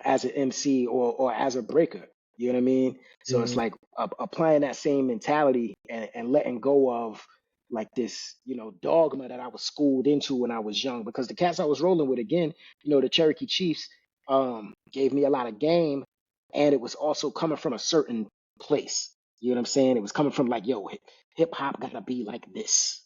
as an MC or as a breaker, you know what I mean? So it's like applying that same mentality and letting go of like this, dogma that I was schooled into when I was young. Because the cats I was rolling with, again, the Cherokee Chiefs, gave me a lot of game, and it was also coming from a certain place. You know what I'm saying? It was coming from like, yo, hip hop gotta be like this,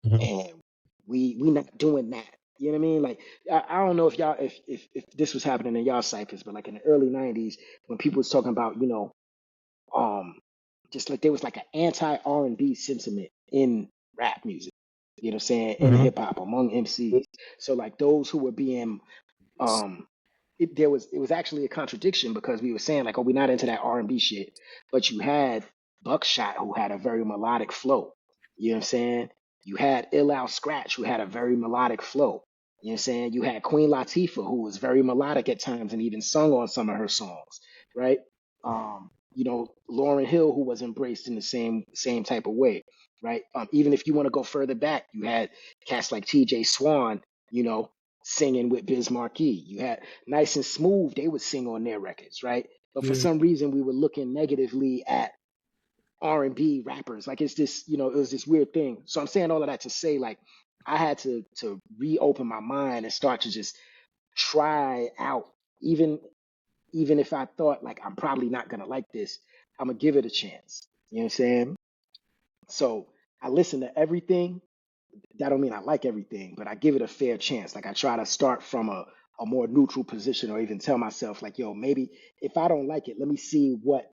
Mhm. and we not doing that. You know what I mean? Like I don't know if y'all if this was happening in y'all cyphers, but like in the early '90s when people was talking about um just like there was like an anti R&B sentiment in rap music. You know what I'm saying? In Mhm. hip hop among MCs. So like those who were being um it was actually a contradiction, because we were saying like, oh, we're not into that R&B shit, but you had Buckshot, who had a very melodic flow. You know what I'm saying? You had Ill Al Scratch, who had a very melodic flow. You know what I'm saying? You had Queen Latifah, who was very melodic at times and even sung on some of her songs, right? Lauryn Hill, who was embraced in the same type of way, right? Even if you want to go further back, you had cats like T.J. Swan, you know, singing with Biz Markie. You had Nice and Smooth, they would sing on their records, right? But for Yeah. some reason, we were looking negatively at R&B rappers. Like it's this, it was this weird thing. So I'm saying all of that to say, like, I had to reopen my mind and start to just try out, even if I thought like I'm probably not gonna like this, I'm gonna give it a chance. You know what I'm saying? So I listen to everything. That don't mean I like everything, but I give it a fair chance. Like I try to start from a more neutral position, or even tell myself like, yo, maybe if I don't like it, let me see what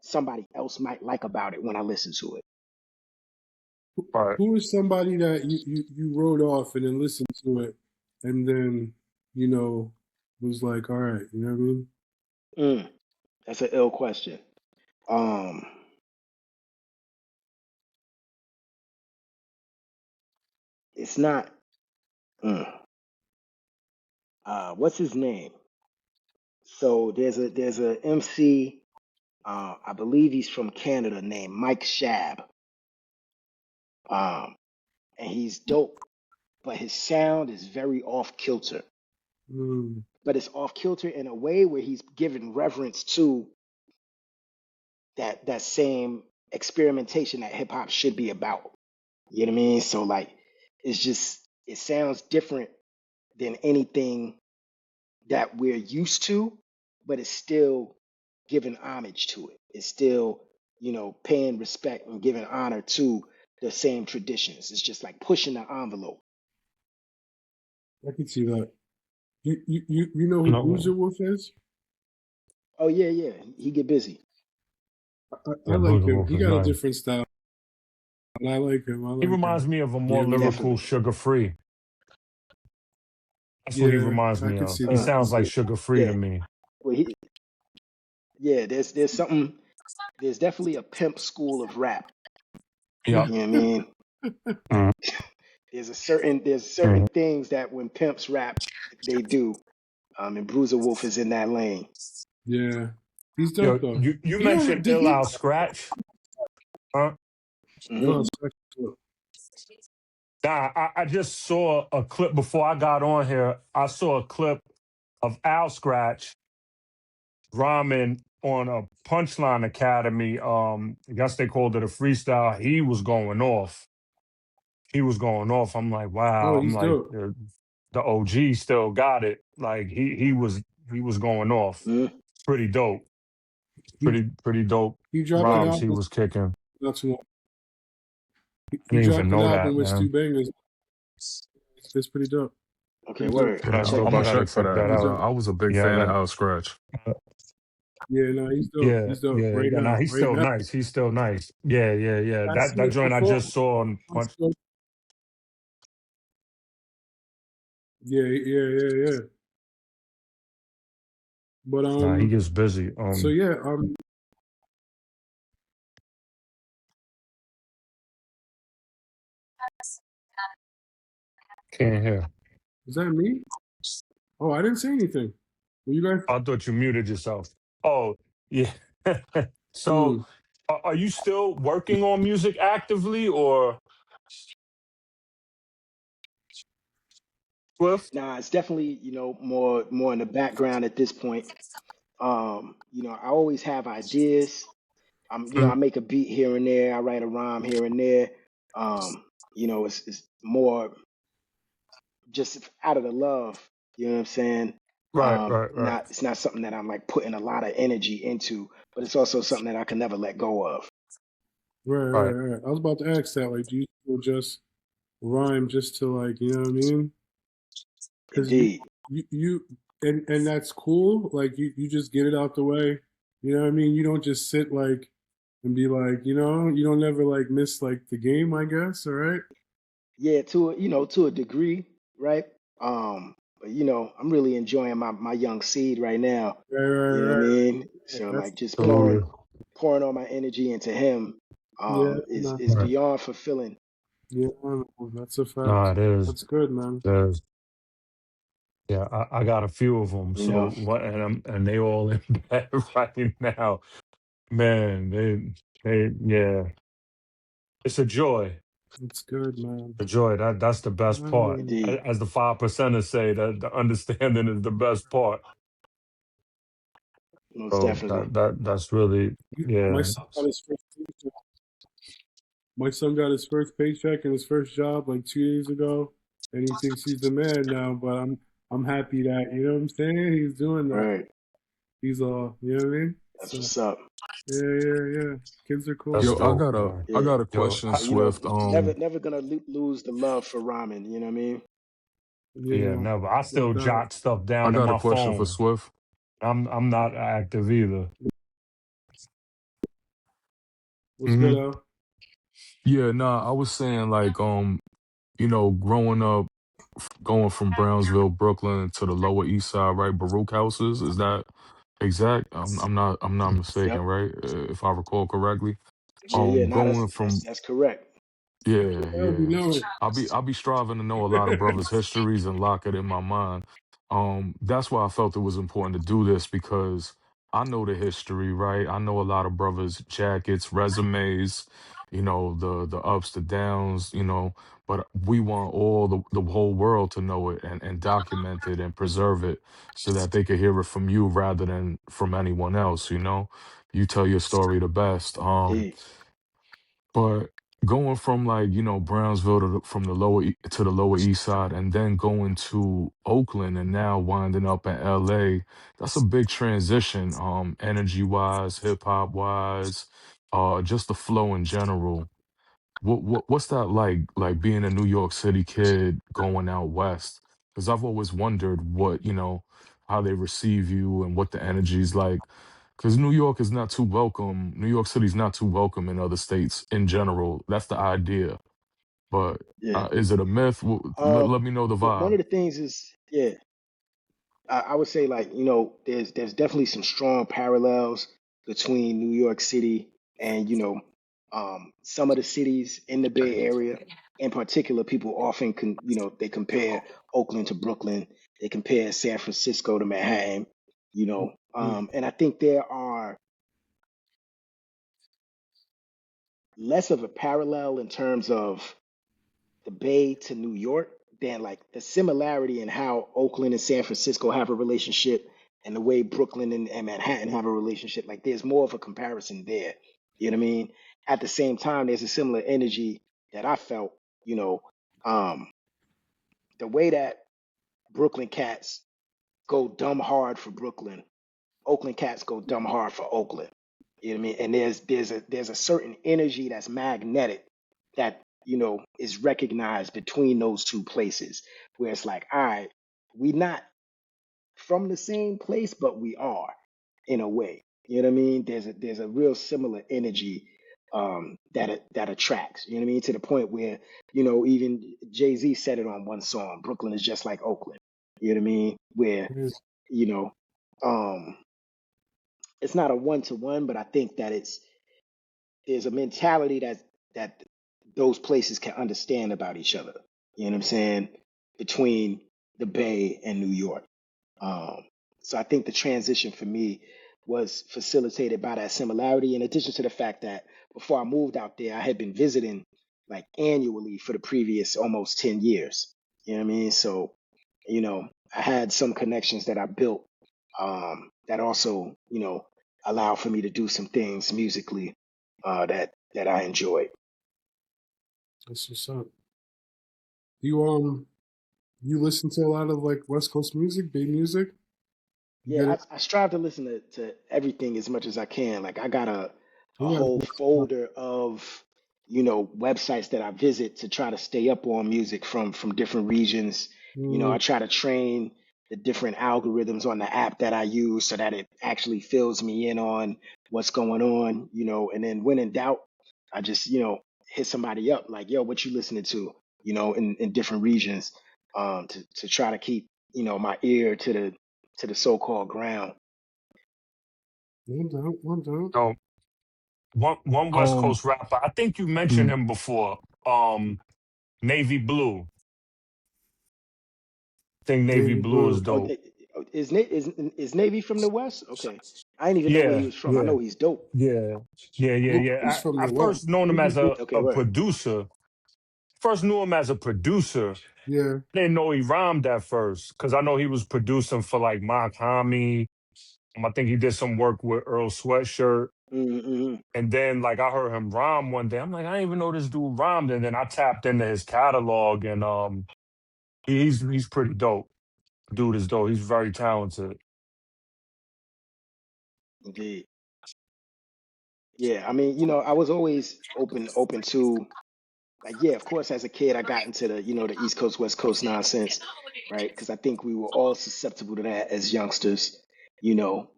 somebody else might like about it when I listen to it. Right. Who is somebody that you wrote off and then listened to it and then, was like, all right, you know what I mean? That's an ill question. Um, it's not. Mm, what's his name? So there's a MC. I believe he's from Canada, named Mike Shab. Um, and he's dope, but his sound is very off kilter. Mm. But it's off kilter in a way where he's giving reverence to that same experimentation that hip hop should be about. You know what I mean? So like, it sounds different than anything that we're used to, but it's still giving homage to it. It's still, paying respect and giving honor to the same traditions. It's just like pushing the envelope. I can see that. You know who No. Bruiser Wolf is? Oh yeah, he get busy. I Yeah, like Bruiser him. Wolf He is got a nice. different style, and I like him. I He like him. reminds me of a You more know what I mean? lyrical Definitely. Sugar Free. That's what he Yeah, reminds I me could of. see He that. sounds like Sugar Free to Yeah. me. Well, there's something. There's definitely a pimp school of rap. Yep. You know what I mean? Mhm. There's certain Mhm. things that when pimps rap, they do. And Bruiser Wolf is in that lane. Yeah, he's dope Yo, though. you You know, mentioned did Ill he? Al Scratch, huh? Hmm. No, Nah, I just saw a clip before I got on here. I saw a clip of Al Scratch rhyming on a Punchline Academy. I guess they called it a freestyle. He was going off. He was going off. I'm like, wow. oh, I'm he's like, dope. the OG still got it. Like he was going off. Hmm. Pretty dope. He Pretty dope he dropped an rhymes he album was kicking. not too long. I He didn't even dropped an know that, album with Stu man. Bangers. It's pretty dope. Okay, Pretty dope. word. I'm Yeah, gonna check I'm I'm gonna gonna that have to out. check for check that that Pretty because out. dope. I was a big Yeah, fan of that. Al Scratch. Yeah, no, he's dope. Yeah, He's dope. yeah, Right yeah. Nah, now, he's right still now. nice. He's still nice. Yeah, yeah, yeah. I That see that it joint I before. just saw on Punch. Yeah. But Nah, he gets busy. so yeah, Can't hear. is that me? Oh, I didn't say anything. Were you guys? I thought you muted yourself. Oh, yeah. So, Mm. are you still working on music actively, or Swift? Nah, it's definitely, more in the background at this point. I always have ideas. I Mm, make a beat here and there. I write a rhyme here and there. It's more just out of the love. You know what I'm saying? right. Not It's not something that I'm like putting a lot of energy into, but it's also something that I can never let go of. Right. Right. I was about to ask that. Like, do you still just rhyme just to like, you know what I mean? Because Indeed. you and that's cool. Like you just get it out the way. You know what I mean? You don't just sit like and be like, you don't never like miss like the game, I guess. All right. Yeah, to a degree, right? But I'm really enjoying my young seed right now. You know what I Right. mean? Yeah, So that's like just pouring Absolutely. pouring all my energy into him yeah, is Right. beyond fulfilling. yeah, that's a Nah, fact. it is. That's good, man. There's, yeah, I got a few of them. You So know, what? And they all in bed right now. Man, yeah. It's a joy. It's good, man. A joy. That's the best I part. mean, indeed, As the 5%ers say, that the understanding is the best part. most So definitely. that's really, my yeah. son got his first paycheck. My son got his first paycheck and his first job like 2 days ago, and he thinks he's the man now. But I'm happy that what I'm saying. He's doing that. Right. He's all, you know what I mean. That's So what's up. yeah. Kids are That's cool. Yo, dope, man. I Yeah. got a Yo, question, But Swift. never gonna lose the love for ramen. You know what I mean? yeah, Yeah, never. I no still doubt. jot stuff I down in got a my question for phone. Swift. I'm not active either. What's good, Hmm. Al? Yeah, nah, I was saying like growing up, going from Brownsville, Brooklyn to the Lower East Side, right? Baruch houses, is that exact? I'm not mistaken, Yep. right? If I recall correctly. Yeah. No, Going from that's correct. Al be yeah. knowing. I'll be striving to know a lot of brothers' histories and lock it in my mind. That's why I felt it was important to do this because I know the history, right? I know a lot of brothers' jackets, resumes, the ups, the downs, but we want all the whole world to know it and document it and preserve it so that they could hear it from you rather than from anyone else. You tell your story the best. Indeed. But going from like Brownsville from the to the Lower East Side, and then going to Oakland, and now winding up in L.A. That's a big transition. Energy wise, hip hop wise, just the flow in general. What's that like being a New York City kid going out west? Because I've always wondered how they receive you and what the energy's like. Because New York is not too welcome. New York City's not too welcome in other states in general. That's the idea. But Yeah. is it a myth? Let me know the One vibe. of the things is, yeah, I would say like, there's definitely some strong parallels between New York City and, some of the cities in the Bay Area. In particular, people often they compare Oakland to Brooklyn, they compare San Francisco to Manhattan, Mm. and I think there are less of a parallel in terms of the Bay to New York than like the similarity in how Oakland and San Francisco have a relationship and the way Brooklyn and Manhattan have a relationship. Like there's more of a comparison there. You know what I mean? At the same time, there's a similar energy that I felt, you know, um, the way that Brooklyn cats go dumb hard for Brooklyn, Oakland cats go dumb hard for Oakland. You know what I mean? And there's a certain energy that's magnetic that is recognized between those two places, where it's like, all right, we not from the same place, but we are in a way. You know what I mean? There's a real similar energy that attracts. You know what I mean? To the point where, you know, even Jay-Z said it on one song, Brooklyn is just like Oakland. You know what I mean? Where, Yes. you know, it's not a one-to-one, but I think that there's a mentality that those places can understand about each other. You know what I'm saying? Between the Bay and New York. So I think the transition for me was facilitated by that similarity, in addition to the fact that before I moved out there, I had been visiting like annually for the previous almost 10 years. You know what I mean? So, you know, I had some connections that I built that also, you know, allow for me to do some things musically that I enjoyed. That's what's up. You listen to a lot of like West Coast music, Bay music? You get Yeah, it? I strive to listen to everything as much as I can. Like I got a You got whole it. folder of, you know, websites that I visit to try to stay up on music from different regions. You know, I try to train the different algorithms on the app that I use so that it actually fills me in on what's going on, you know, and then when in doubt, I just, you know, hit somebody up like, yo, what you listening to, you know, in different regions, to try to keep, you know, my ear to the so-called ground. One down, one down. So one West Um, Coast rapper. I think you mentioned mm, him before. Navy Blue. I think Navy Navy Blue is blue. Oh, dope. is Navy from the West? Okay, I didn't even know where he Yeah, was from. I yeah, know he's dope. yeah, yeah. He's from I the West. first known him Navy as blue. Okay, a word. producer. First knew him as a producer. Yeah. I didn't know he rhymed at first because I know he was producing for like Mock Hami. I think he did some work with Earl Sweatshirt. Mm-hmm. And then like I heard him rhyme one day. I'm like, I didn't even know this dude rhymed. And then I tapped into his catalog and he's pretty dope. Dude is dope. He's very talented. Indeed. Yeah, I mean, you know, I was always open to like, yeah, of course, as a kid, I got into the, you know, the East Coast, West Coast nonsense, right? Because I think we were all susceptible to that as youngsters, you know,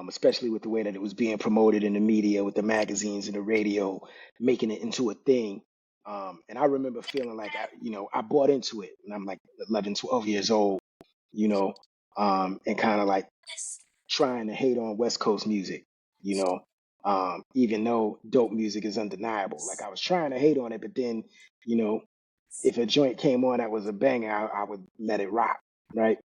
especially with the way that it was being promoted in the media, with the magazines and the radio, making it into a thing. And I remember feeling like, you know, I bought into it, and I'm like 11, 12 years old, you know, and kind of like trying to hate on West Coast music, you know, even though dope music is undeniable. Like I was trying to hate on it, but then, you know, if a joint came on that was a banger, I would let it rock, right?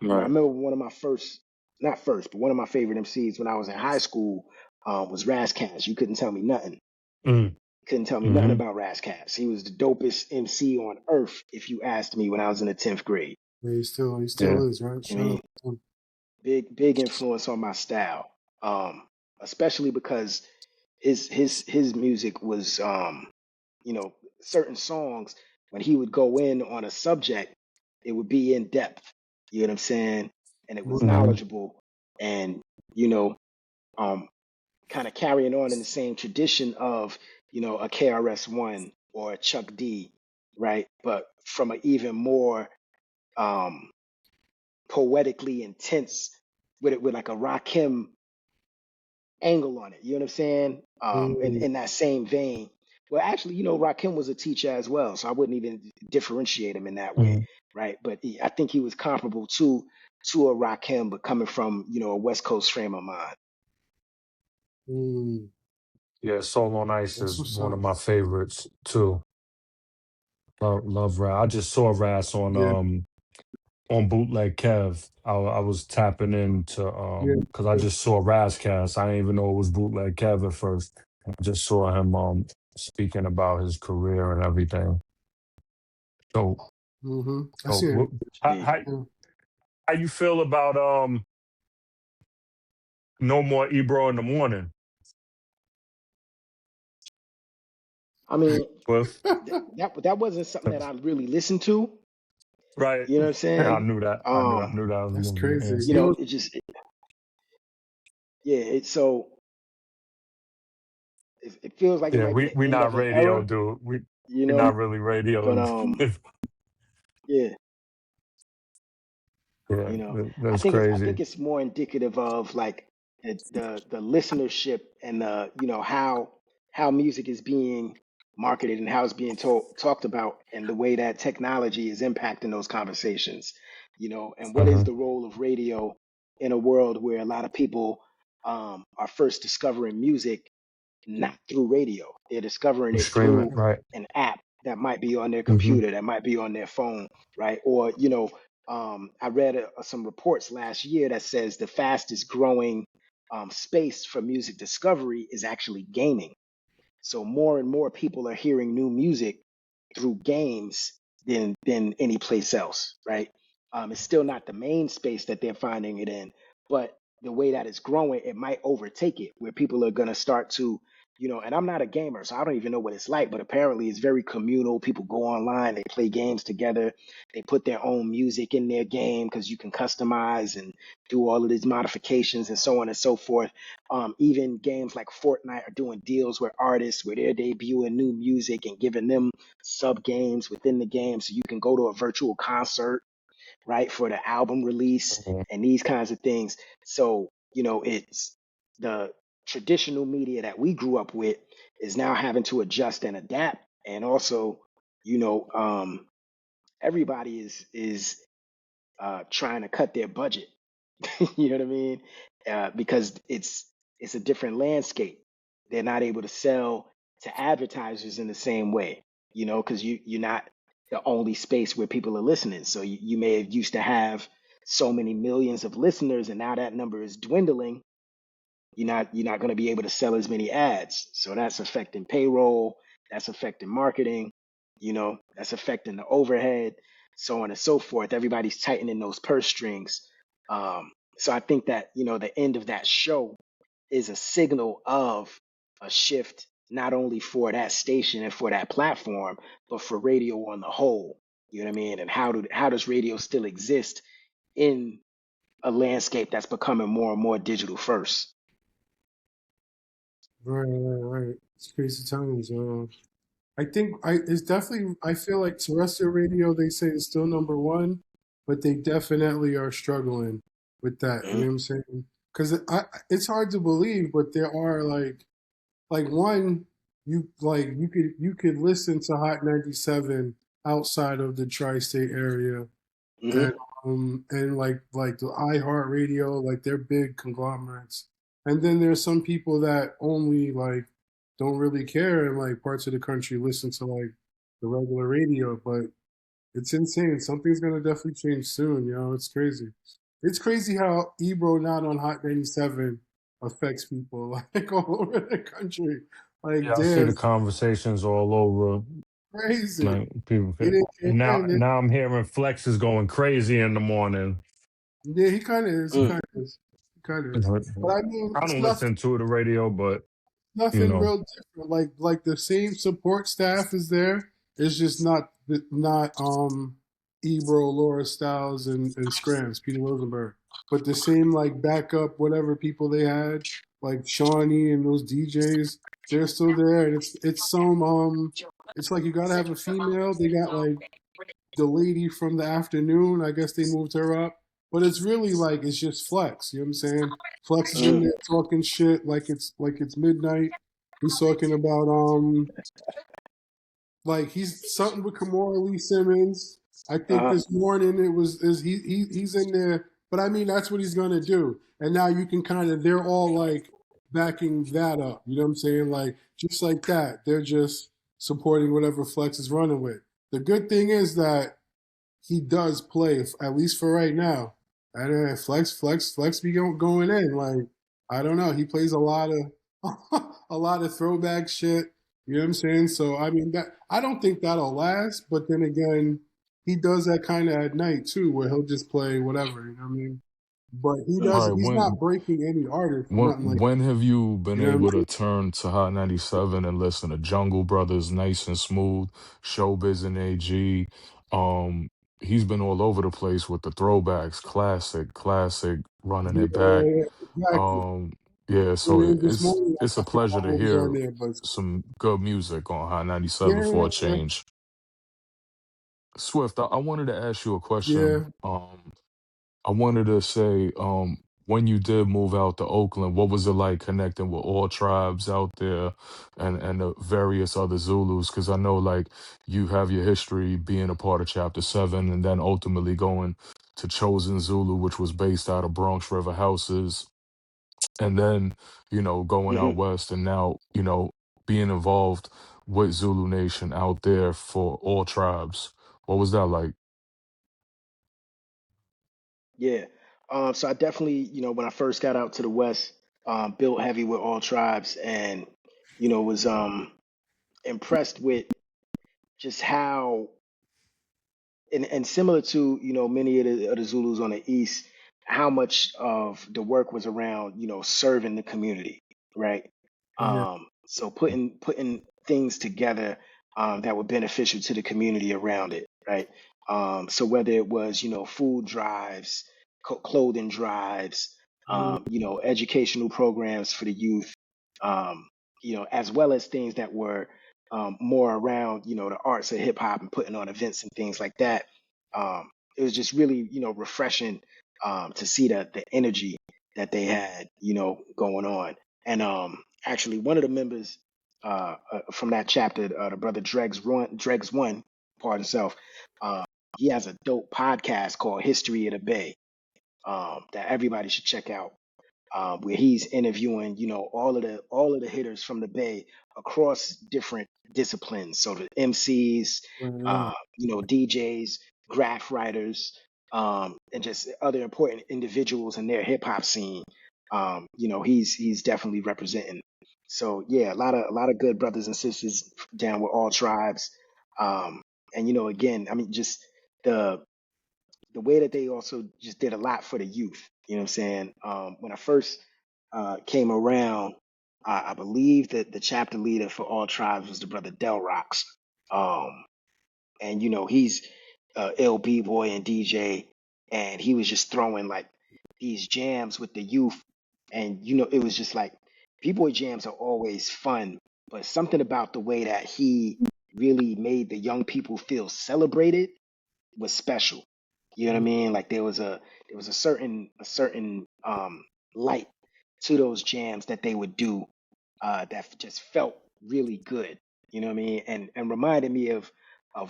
You know, I Right. remember one of my first, not first, but one of my favorite MCs when I was in high school was Razzcast. You couldn't tell me nothing. Mm. Couldn't tell me nothing Hmm. about Razzcast. He was the dopest MC on earth if you asked me when I was in the 10th grade. Yeah, he Yeah. still is, right? I Shout mean, out to him. big influence on my style, especially because his music was, you know, certain songs when he would go in on a subject, it would be in depth. You know what I'm saying? And it was Hmm. knowledgeable, and you know, um, kind of carrying on in the same tradition of, you know, a KRS-One or a Chuck D, right? But from an even more um, poetically intense, with it with like a Rakim angle on it. You know what I'm saying? In that same vein. Well, actually, you know, Rakim was a teacher as well, so I wouldn't even differentiate him in that way, Hmm. right? But I think he was comparable to a Rakim, but coming from, you know, a West Coast frame of mind. Yeah, Soul on Ice That's is what's one up. of my favorites too. Love Raz. I just saw Raz Yeah, on Bootleg Kev. I was tapping into yeah. because I just saw Razcast. I didn't even know it was Bootleg Kev at first. I just saw him speaking about his career and everything. So I see it. how, Yeah. how Yeah. how you feel about No More Ebro in the Morning? I mean, Cliff? that wasn't something that I really listened to. Right. You know what I'm I saying? knew that. I knew that was That's gonna be the crazy. You answer. He know, was it just, yeah. So it feels like it Yeah, might be the we end not of an radio, era, dude. you We know. not really radio. But yeah, Yeah, you know, that's I crazy. think it's more indicative of like the listenership and the, you know, how music is being marketed and how it's being talked about, and the way that technology is impacting those conversations, and what is Hmm. the role of radio in a world where a lot of people are first discovering music not through radio. They're discovering it Stream it, through right? an app that might be on their Hmm. computer, that might be on their phone, right? Or, I read some reports last year that says the fastest growing space for music discovery is actually gaming. So more and more people are hearing new music through games than any place else, right? It's still not the main space that they're finding it in, but the way that it's growing, it might overtake it, where people are gonna start to, and I'm not a gamer, so I don't even know what it's like, but apparently it's very communal. People go online, they play games together, they put their own music in their game because you can customize and do all of these modifications and so on and so forth. Even games like Fortnite are doing deals with artists where they're debuting new music and giving them sub games within the game, so you can go to a virtual concert, right, for the album release and these kinds of things. So, it's the traditional media that we grew up with is now having to adjust and adapt. And also, you know, um, everybody is trying to cut their budget. You know what I mean? Because it's a different landscape. They're not able to sell to advertisers in the same way, because you're not the only space where people are listening. So you may have used to have so many millions of listeners, and now that number is dwindling. You're not going to be able to sell as many ads. So that's affecting payroll, that's affecting marketing, that's affecting the overhead, so on and so forth. Everybody's tightening those purse strings. So I think that, the end of that show is a signal of a shift, not only for that station and for that platform, but for radio on the whole. You know what I mean? And how does radio still exist in a landscape that's becoming more and more digital first? Right. It's crazy times. I think it's definitely. I feel like terrestrial radio. They say is still number one, but they definitely are struggling with that. You know Mhm. what I'm saying? Because it's hard to believe, but there are like one you could listen to Hot 97 outside of the tri-state area, and Mhm. and like the iHeartRadio, like they're big conglomerates. And then there's some people that only like don't really care in like parts of the country listen to like the regular radio, but it's insane. Something's gonna definitely change soon, it's crazy. It's crazy how Ebro not on Hot 97 affects people like all over the country. Like Yeah, I see damn, the it's conversations all over. crazy. Like people, And and now then now I'm hearing Flex is going crazy in the morning. yeah, he kind of is. He Mm. kind of is. He kind of is. But I mean, I it's don't nothing. listen to the radio, but you Nothing know, real different. Like the same support staff is there. It's just not Ebro, Laura Styles, and Scrams, Peter Rosenberg. But the same like backup whatever people they had, like Shawnee and those DJs, they're still there. And it's like you gotta have a female. They got like the lady from the afternoon. I guess they moved her up. But it's really like it's just Flex. You know what I'm saying? Flex is in Mm. there talking shit like it's midnight. He's talking about like he's something with Kamora Lee Simmons. I think Uh-huh. this morning it was is he's in there. But I mean that's what he's gonna do. And now you can kind of they're all like backing that up. You know what I'm saying? Like just like that. They're just supporting whatever Flex is running with. The good thing is that he does play, at least for right now. And Flex be going in. Like I don't know, he plays a lot of a lot of throwback shit. You know what I'm saying? So I mean that I don't think that'll last. But then again, he does that kind of at night too, where he'll just play whatever. You know what I mean? But he Mm. All doesn't. right, He's not breaking any artist or nothing like when have you been you know what I'm able to saying? turn to Hot 97 and listen to Jungle Brothers, Nice and Smooth, Showbiz and AG? Um, he's been all over the place with the throwbacks, classic, running it back. Yeah, exactly. Um, yeah, I so mean, this morning it's I a pleasure forgot to what was on hear there, but some good music on Hot 97 for a yeah, change. Swift, I wanted to ask you a yeah. question. I wanted to say, when you did move out to Oakland, what was it like connecting with all tribes out there and the various other Zulus? Because I know like you have your history being a part of Chapter 7 and then ultimately going to Chosen Zulu, which was based out of Bronx River Houses, and then, going Hmm. out west and now, being involved with Zulu Nation out there for all tribes. What was that like? Yeah. So I definitely, when I first got out to the West, built heavy with all tribes, and was impressed with just how, and similar to many of the Zulus on the East, how much of the work was around serving the community, right? Yeah. So putting things together that were beneficial to the community around it, right? So whether it was food drives, clothing drives, Mm, educational programs for the youth, um, as well as things that were more around the arts of hip hop and putting on events and things like that. It was just really refreshing to see the energy that they had going on. And actually, one of the members from that chapter, the brother Dregs One, pardon himself, uh, he has a dope podcast called History of the Bay that everybody should check out, where he's interviewing, all of the hitters from the Bay across different disciplines. So the MCs, wow. DJs, graph writers, and just other important individuals in their hip hop scene. He's definitely representing. So yeah, a lot of good brothers and sisters down with all tribes. Um, and again, I mean, just the the way that they also just did a lot for the youth. You know what I'm saying? When I first came around, I believe that the chapter leader for all tribes was the brother Del Rocks. Um, and he's LB boy and DJ, and he was just throwing like these jams with the youth, and it was just like B-boy jams are always fun, but something about the way that he really made the young people feel celebrated was special. You know what I mean? Like there was a certain light to those jams that they would do that just felt really good. You know what I mean? And reminded me of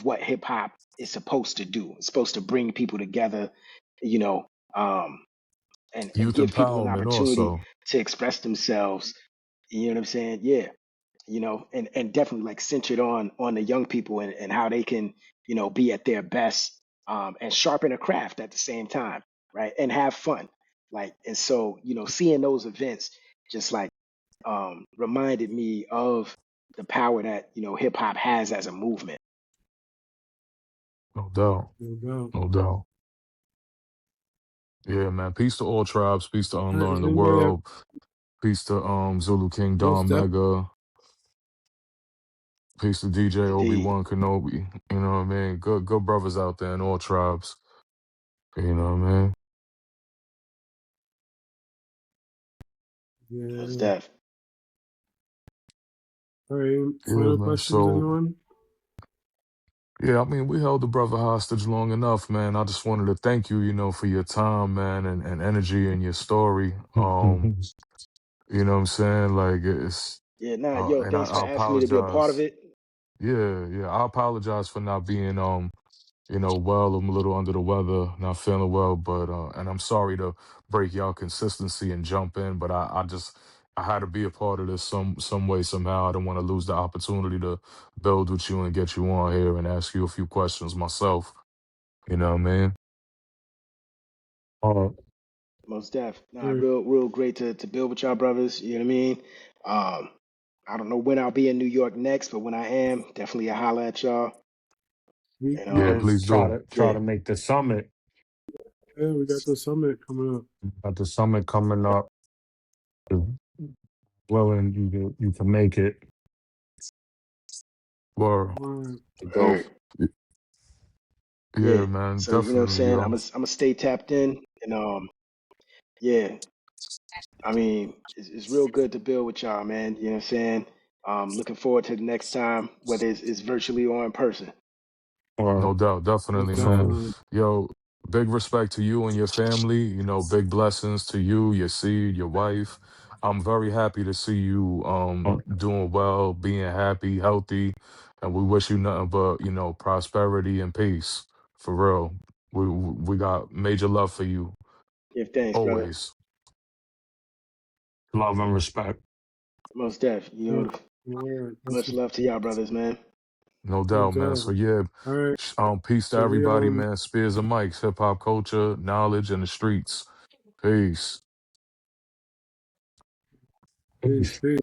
what hip hop is supposed to do. It's supposed to bring people together, you know, um, and Youth give people an empowerment opportunity also. to express themselves. You know what I'm saying? Yeah, and definitely like centered on the young people and how they can be at their best, and sharpen a craft at the same time, right, and have fun, like. And so seeing those events just like reminded me of the power that hip hop has as a movement. No doubt. No doubt. No doubt. Yeah, man. Peace to all tribes. Peace to All right, Unlearn does the anybody have World. Peace to Zulu King most Don def? Mega. Peace to DJ Indeed. Obi-Wan Kenobi. You know what I mean? Good brothers out there in all tribes. You know what I mean? Most Yeah. def. All right. Yeah, Final man. questions, So anyone? yeah, I mean, we held the brother hostage long enough, man. I just wanted to thank you, for your time, man, and energy and your story. You know what I'm saying? Like it's Yeah, nah, yo, and thanks for I asking me to be a part of apologize. it. Yeah, yeah. I apologize for not being well, I'm a little under the weather, not feeling well, but and I'm sorry to break y'all consistency and jump in, but I had to be a part of this some way, somehow. I don't want to lose the opportunity to build with you and get you on here and ask you a few questions myself. You know what I mean? uh, Most def. All Nah, right. real great to build with y'all brothers. You know what I mean? Um, I don't know when I'll be in New York next, but when I am, definitely a holla at y'all. And Yeah, let's please try do. to try yeah, to make the summit. Yeah, we got the summit coming up. Got the summit coming up. Well, and you can make it. Well, All right. Go. heard. yeah, Yeah. man, So you know what I'm definitely, saying? I'm yo. gonna I'm gonna stay tapped in, and yeah. I mean, it's real good to build with y'all, man. You know what I'm saying? Looking forward to the next time, whether it's virtually or in person. Or No doubt, Most definitely, man. so definitely. Yo, big respect to you and your family. You know, big blessings to you, your seed, your wife. I'm very happy to see you doing well, being happy, healthy, and we wish you nothing but, you know, prosperity and peace. For real. We got major love for you Give thanks, brother. always. Love and respect. Most def. Word, word. That's Much what, love to y'all, brothers, man. No no doubt, man. So doubt. yeah, All right. peace to So we everybody, man. Spearz and Micz, hip hop culture, knowledge in the streets. Peace. peace, peace.